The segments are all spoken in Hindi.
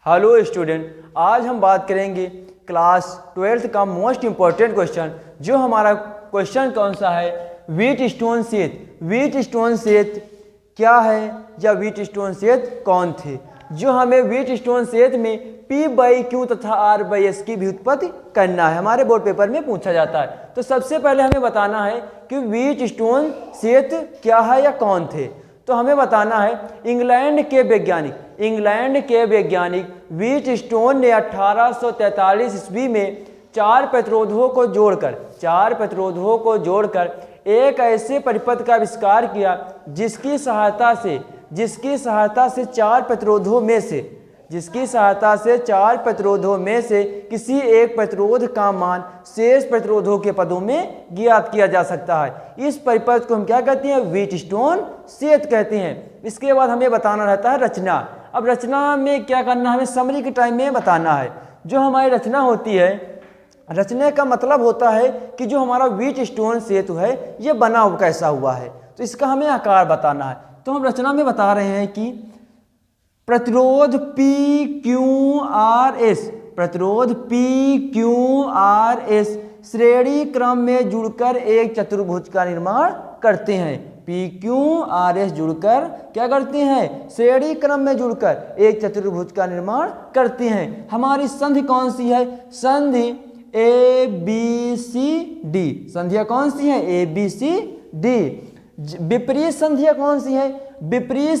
हेलो स्टूडेंट, आज हम बात करेंगे क्लास 12th का मोस्ट इम्पॉर्टेंट क्वेश्चन। जो हमारा क्वेश्चन कौन सा है, व्हीट स्टोन सेत। व्हीट स्टोन सेत क्या है या व्हीट स्टोन सेत कौन थे। जो हमें व्हीट स्टोन सेत में P/Q तथा R/S की व्युत्पत्ति करना है, हमारे बोर्ड पेपर में पूछा जाता है। तो सबसे पहले हमें बताना है कि व्हीट स्टोन सेत क्या है या कौन थे। तो हमें बताना है इंग्लैंड के वैज्ञानिक व्हीट स्टोन ने 1843 ईस्वी में चार प्रतिरोधों को जोड़कर एक ऐसे परिपथ का आविष्कार किया जिसकी सहायता से चार प्रतिरोधों में से किसी एक प्रतिरोध का मान शेष प्रतिरोधों के पदों में ज्ञात किया जा सकता है। इस परिपथ को हम क्या कहते हैं, व्हीट स्टोन सेत कहते हैं। इसके बाद हमें बताना रहता है रचना। अब रचना में क्या करना है, हमें समरी के टाइम में बताना है। जो हमारी रचना होती है, रचने का मतलब होता है कि जो हमारा व्हीट स्टोन सेतु है ये बना हुआ कैसा हुआ है, तो इसका हमें आकार बताना है। तो हम रचना में बता रहे हैं कि प्रतिरोध PQRS श्रेणी क्रम में जुड़कर एक चतुर्भुज का निर्माण करते हैं। PQRS जुड़कर क्या करते हैं, श्रेणी क्रम में जुड़कर एक चतुर्भुज का निर्माण करते हैं। हमारी संधि कौन सी है, संधि ABCD। संधियां कौन सी है, ABCD। विपरीत संधियां कौन सी है, विपरीत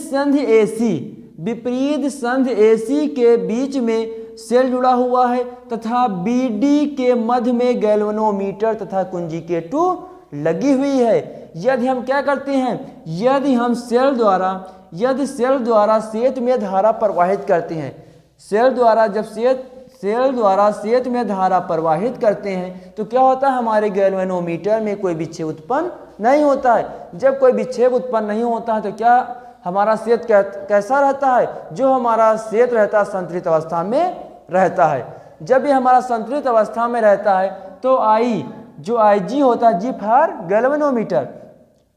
संधि AC के बीच में सेल जुड़ा हुआ है तथा BD के मध्य में गैल्वेनोमीटर तथा कुंजी के टू लगी हुई है। यदि हम क्या करते हैं, यदि सेल द्वारा सेत में धारा प्रवाहित करते हैं, सेल द्वारा सेत में धारा प्रवाहित करते हैं तो क्या होता है, हमारे गैल्वेनोमीटर में कोई विक्षेप उत्पन्न नहीं होता है। जब कोई विक्षेप उत्पन्न नहीं होता है तो क्या हमारा सेत कैसा रहता है, जो हमारा सेत रहता है संतुलित अवस्था में रहता है। जब ये हमारा संतुलित अवस्था में रहता है तो IG होता है, G फॉर गैल्वेनोमीटर,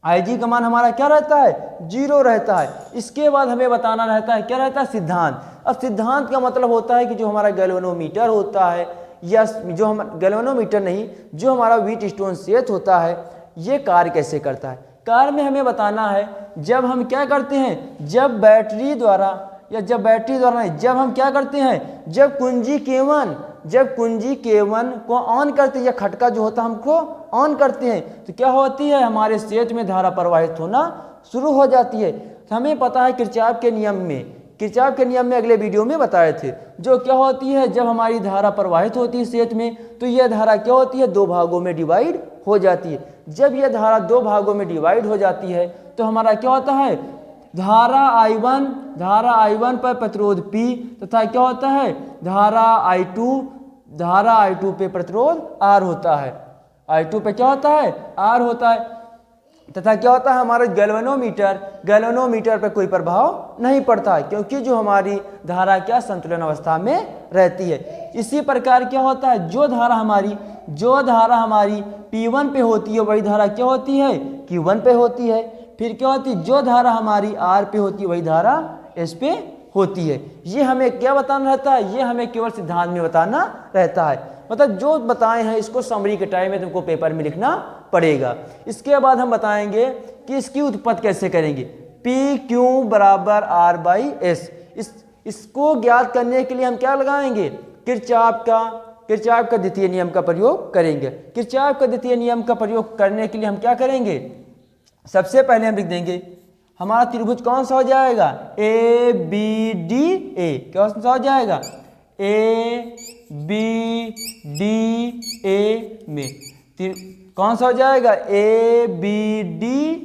IG का मान हमारा क्या रहता है, 0 रहता है। इसके बाद हमें बताना रहता है क्या रहता है, सिद्धांत। अब सिद्धांत का मतलब होता है कि जो हमारा गैल्वेनोमीटर होता है या जो हम गैल्वेनोमीटर नहीं, जो हमारा व्हीट स्टोन सेत होता है ये कार्य कैसे करता है। कार्य में हमें बताना है, जब हम क्या करते हैं, जब बैटरी द्वारा नहीं, जब हम क्या करते हैं, जब कुंजी K1 को ऑन करते हैं या खटका जो होता है हमको ऑन करते हैं तो क्या होती है, हमारे सेत में धारा प्रवाहित होना शुरू हो जाती है। तो हमें पता है किरचॉफ के नियम में अगले वीडियो में बताए थे, जो क्या होती है, जब हमारी धारा प्रवाहित होती है सेत में तो यह धारा क्या होती है, दो भागों में डिवाइड हो जाती है। जब यह धारा दो भागों में डिवाइड हो जाती है तो हमारा क्या होता है, धारा I1 पर प्रतिरोध P तथा क्या होता है, धारा I2 पे प्रतिरोध R होता है। I2 पे क्या होता है, R होता है। तथा क्या होता है, हमारे गैल्वेनोमीटर पे कोई प्रभाव नहीं पड़ता है, क्योंकि जो हमारी धारा क्या संतुलन अवस्था में रहती है। इसी प्रकार क्या होता है, जो धारा हमारी P1 पे होती है वही धारा क्या होती है, Q1 पे होती है। फिर क्या होती है, जो धारा हमारी R पे होती है वही धारा S पे होती है। ये हमें क्या बताना रहता है, ये हमें केवल सिद्धांत में बताना रहता है। मतलब जो बताए हैं इसको समरी के टाइम में तुमको पेपर में लिखना पड़ेगा। इसके बाद हम बताएंगे कि इसकी उत्पत्ति कैसे करेंगे। PQ बराबर R/S। इसको ज्ञात करने के लिए हम क्या लगाएंगे, किरचॉफ का द्वितीय नियम का प्रयोग करेंगे। किरचॉफ का द्वितीय नियम का प्रयोग करने के लिए हम क्या करेंगे, सबसे पहले हम लिख देंगे हमारा त्रिभुज कौन सा हो जाएगा, ABDA। कौन सा हो जाएगा, ABDA में कौन सा हो जाएगा, ABDA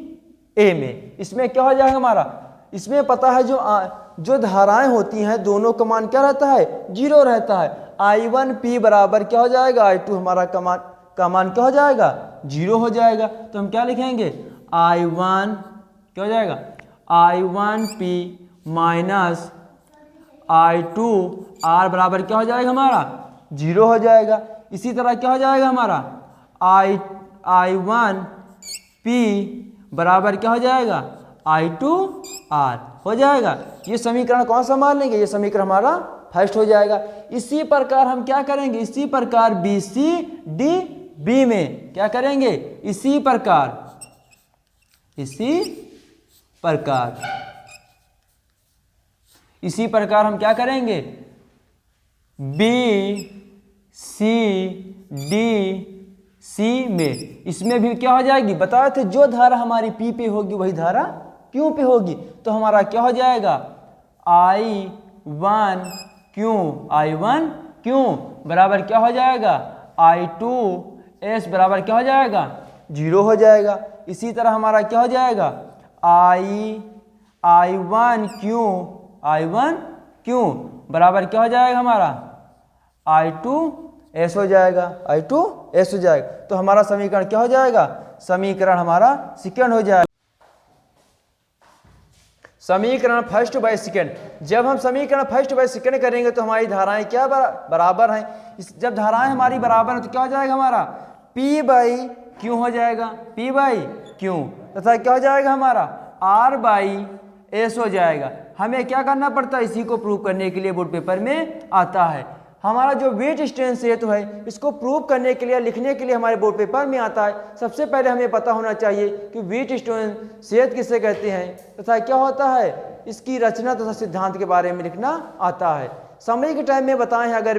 में। इसमें क्या हो जाएगा हमारा, इसमें पता है जो धाराएं होती हैं दोनों का मान क्या रहता है, 0 रहता है। I1P बराबर क्या हो जाएगा, I2 हमारा का मान क्या हो जाएगा, 0 हो जाएगा। तो हम क्या लिखेंगे, I1 क्या हो जाएगा, I1P माइनस I2 R बराबर क्या हो जाएगा हमारा, 0 हो जाएगा। इसी तरह क्या हो जाएगा हमारा, I1P बराबर क्या हो जाएगा, I2R हो जाएगा। ये समीकरण कौन सा मान लेंगे, ये समीकरण हमारा फर्स्ट हो जाएगा। इसी प्रकार हम क्या करेंगे, इसी प्रकार बी सी डी बी में क्या करेंगे, इसी प्रकार हम क्या करेंगे, बी सी डी सी में, इसमें भी क्या हो जाएगी, बताए थे जो धारा हमारी पी पे होगी वही धारा क्यू पे होगी। तो हमारा क्या हो जाएगा, I1 क्यू बराबर क्या हो जाएगा, I2 S बराबर क्या हो जाएगा, 0 हो जाएगा। इसी तरह हमारा क्या हो जाएगा, I1 क्यू बराबर क्या हो जाएगा हमारा, I2 S हो जाएगा, I2 S हो जाएगा। तो हमारा समीकरण क्या हो जाएगा, समीकरण हमारा सेकंड हो जाएगा। समीकरण फर्स्ट बाय सेकंड, जब हम समीकरण फर्स्ट बाय सेकंड करेंगे तो हमारी धाराएं क्या बराबर हैं। जब धाराएं हमारी बराबर हैं तो क्या हो जाएगा हमारा, P बाई क्यू हो जाएगा, P बाई क्यू, तथा क्या हो जाएगा हमारा R बाई S हो जाएगा। हमें क्या करना पड़ता है, इसी को प्रूव करने के लिए बोर्ड पेपर में आता है। हमारा जो वेट स्ट्रेंथ सेतु है इसको प्रूव करने के लिए, लिखने के लिए हमारे बोर्ड पेपर में आता है। सबसे पहले हमें पता होना चाहिए कि वेट स्ट्रेंथ सेतु किसे कहते हैं तथा क्या होता है, इसकी रचना तथा सिद्धांत के बारे में लिखना आता है। समरी के टाइम में बताएं, अगर